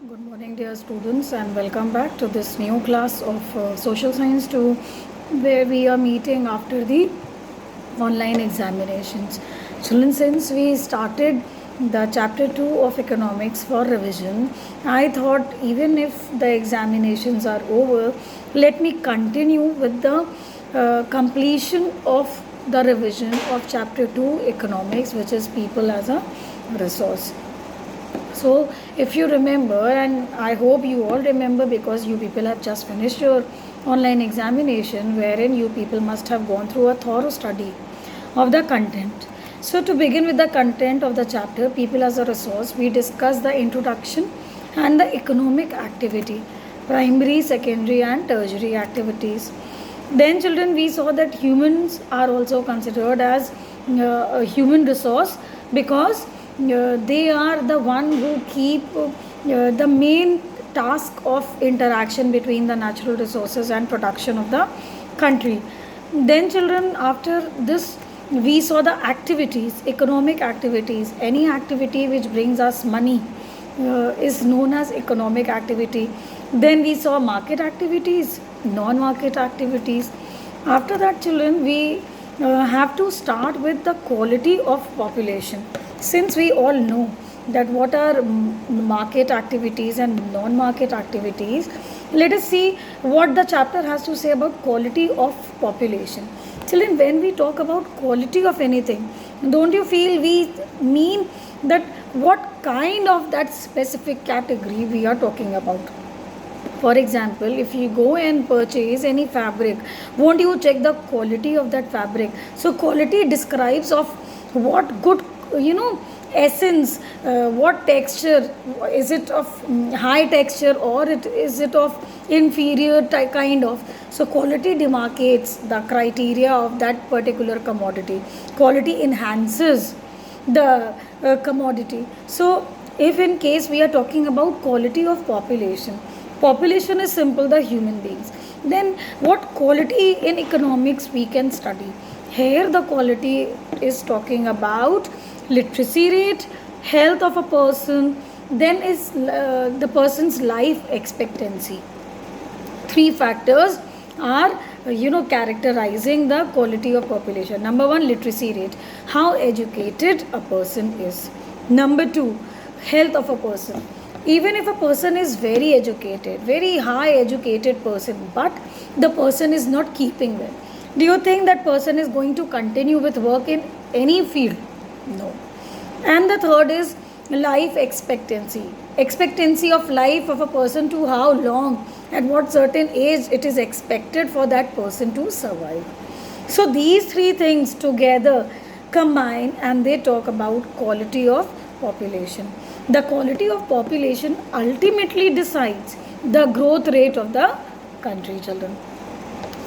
Good morning, dear students, and welcome back to this new class of Social Science 2, where we are meeting after the online examinations. Children, since we started the chapter 2 of economics for revision, I thought even if the examinations are over, let me continue with the completion of the revision of chapter 2 economics, which is people as a resource. So, if you remember, and I hope you all remember because you people have just finished your online examination, wherein you people must have gone through a thorough study of the content. So, to begin with the content of the chapter, People as a Resource, we discuss the introduction and the economic activity, primary, secondary, and tertiary activities. Then, children, we saw that humans are also considered as a human resource because they are the one who keep the main task of interaction between the natural resources and production of the country. Then, children, after this, we saw the activities, economic activities. Any activity which brings us money is known as economic activity. Then we saw market activities, non-market activities. After that, children, we have to start with the quality of population. Since we all know that what are market activities and non-market activities, let us see what the chapter has to say about quality of population. Children, when we talk about quality of anything, don't you feel we mean that what kind of that specific category we are talking about? For example, if you go and purchase any fabric, won't you check the quality of that fabric? So quality describes of what good, essence, what texture, is it of high texture or is it of inferior kind of. So quality demarcates the criteria of that particular commodity. Quality enhances the commodity. So if in case we are talking about quality of population is simple, the human beings. Then what quality in economics we can study? Here the quality is talking about literacy rate, health of a person, then is the person's life expectancy. Three factors are characterizing the quality of population. Number one, literacy rate, how educated a person is. Number two, health of a person. Even if a person is very educated, very high educated person, but the person is not keeping well, do you think that person is going to continue with work in any field? No. And the third is life expectancy of life of a person, to how long, at what certain age it is expected for that person to survive. So these three things together combine and they talk about quality of population. The quality of population ultimately decides the growth rate of the country, children.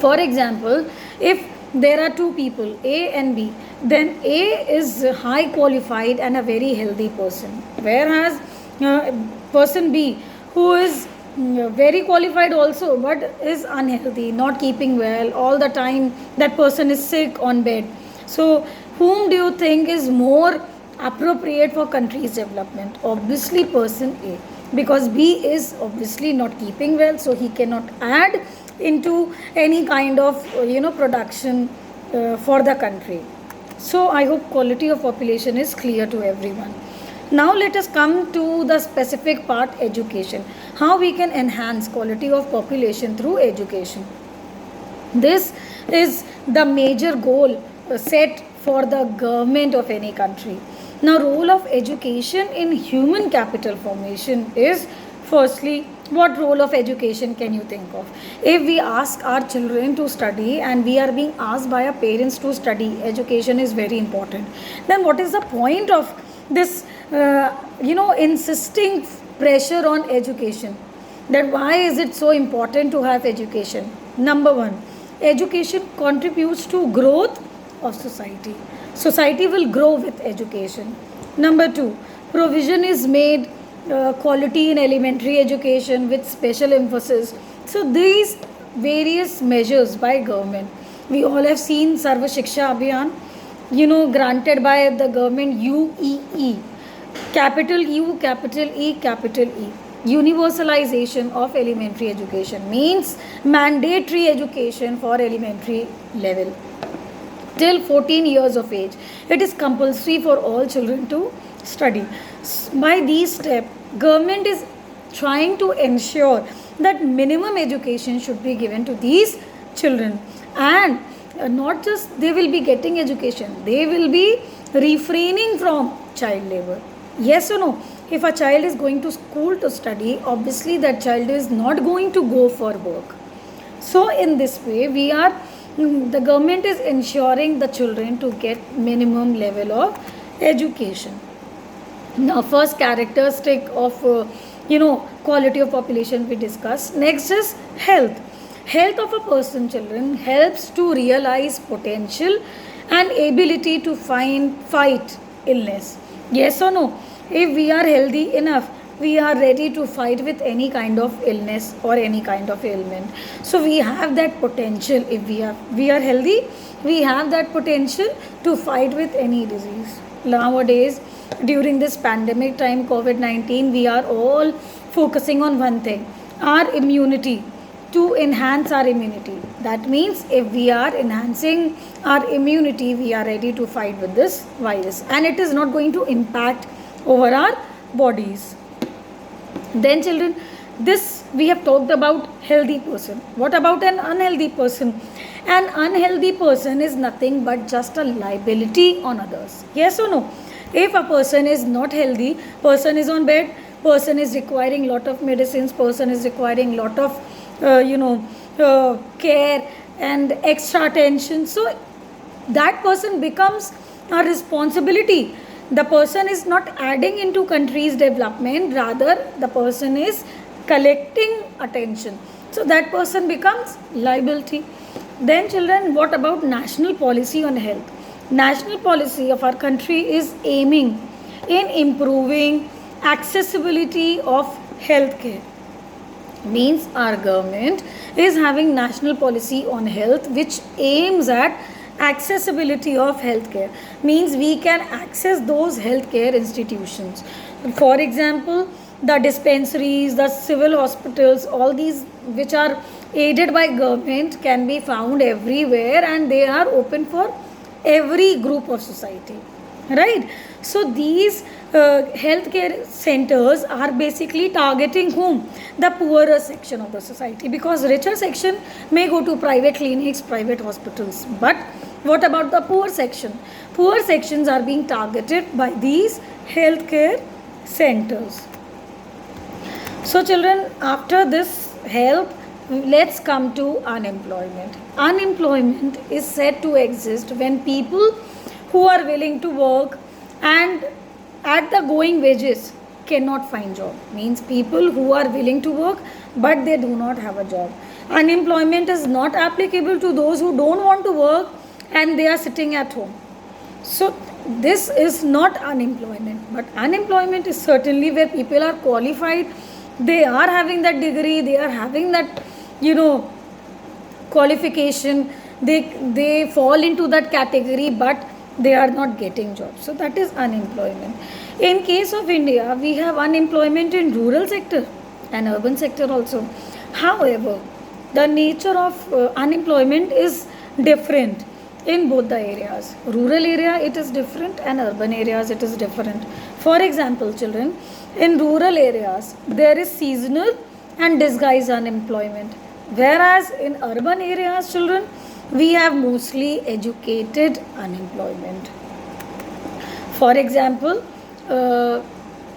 For example, if there are two people, A and B, then A is high qualified and a very healthy person, whereas person B, who is very qualified also but is unhealthy, not keeping well, all the time that person is sick on bed. So whom do you think is more appropriate for country's development? Obviously person A, because B is obviously not keeping well, so he cannot add into any kind of production for the country. So I hope quality of population is clear to everyone. Now let us come to the specific part, education. How we can enhance quality of population through education. This is the major goal set for the government of any country. Now, role of education in human capital formation is, firstly, what role of education can you think of? If we ask our children to study and we are being asked by our parents to study, education is very important. Then what is the point of this, insisting pressure on education? That why is it so important to have education? Number one, education contributes to growth of society. Society will grow with education. Number two, provision is made quality in elementary education with special emphasis. So these various measures by government, we all have seen Sarva Shiksha Abhiyan, granted by the government, UEE, capital U, capital E, capital E. universalization of elementary education, means mandatory education for elementary level till 14 years of age. It is compulsory for all children to study. By these steps, government is trying to ensure that minimum education should be given to these children, and not just they will be getting education, they will be refraining from child labor. Yes or no? If a child is going to school to study, obviously that child is not going to go for work. So in this way, the government is ensuring the children to get minimum level of education. Now, first characteristic of quality of population we discussed. Next is health. Health of a person, children, helps to realize potential and ability to fight illness. Yes or no? If we are healthy enough, we are ready to fight with any kind of illness or any kind of ailment. So we have that potential. If we are healthy, we have that potential to fight with any disease. Nowadays, during this pandemic time, COVID-19, we are all focusing on one thing, our immunity, to enhance our immunity. That means if we are enhancing our immunity, we are ready to fight with this virus, and it is not going to impact over our bodies. Then children, this we have talked about healthy person. What about an unhealthy person? An unhealthy person is nothing but just a liability on others. Yes or no? If a person is not healthy, person is on bed, person is requiring lot of medicines, person is requiring lot of care and extra attention. So that person becomes a responsibility. The person is not adding into country's development, rather the person is collecting attention. So that person becomes liability. Then children, what about national policy on health? National policy of our country is aiming in improving accessibility of healthcare. Means our government is having national policy on health which aims at accessibility of healthcare. Means we can access those healthcare institutions. For example, the dispensaries, the civil hospitals, all these which are aided by government can be found everywhere, and they are open for every group of society, right? So these healthcare centers are basically targeting whom? The poorer section of the society, because richer section may go to private clinics, private hospitals. But what about the poor section? Poor sections are being targeted by these healthcare centers. So children, after this health, let's come to unemployment. Unemployment is said to exist when people who are willing to work and at the going wages cannot find job. Means people who are willing to work but they do not have a job. Unemployment is not applicable to those who don't want to work and they are sitting at home. So this is not unemployment, but unemployment is certainly where people are qualified, they are having that degree, they are having that qualification, they fall into that category, but they are not getting jobs. So that is unemployment. In case of India, we have unemployment in rural sector and urban sector also. However, the nature of unemployment is different in both the areas. Rural area it is different and urban areas it is different. For example, children, in rural areas there is seasonal and disguised unemployment, whereas in urban areas, children, we have mostly educated unemployment. For example,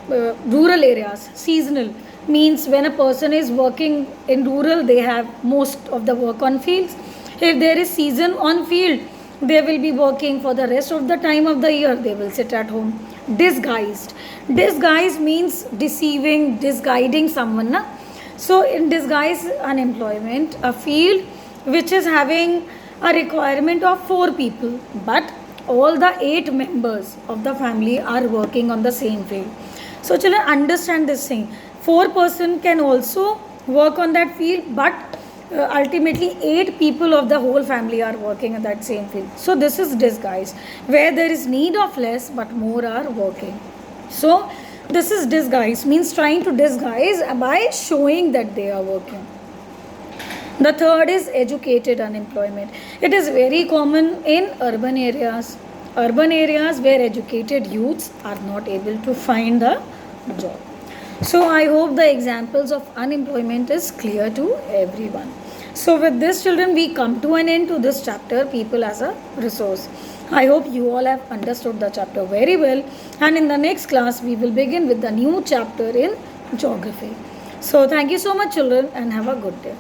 rural areas, seasonal means when a person is working in rural, they have most of the work on fields. If there is season on field, they will be working for the rest of the time of the year, they will sit at home. Disguised means deceiving, disguiding someone, na? So in disguised unemployment, a field which is having a requirement of 4 people, but all the 8 members of the family are working on the same field. So children, understand this thing. 4 person can also work on that field, but ultimately 8 people of the whole family are working in that same field. So this is disguised, where there is need of less but more are working. So This is disguise, means trying to disguise by showing that they are working. The third is educated unemployment. It is very common in urban areas where educated youths are not able to find a job. So I hope the examples of unemployment is clear to everyone. So with this, children, we come to an end to this chapter, people as a resource. I hope you all have understood the chapter very well, and in the next class we will begin with the new chapter in geography. So thank you so much, children, and have a good day.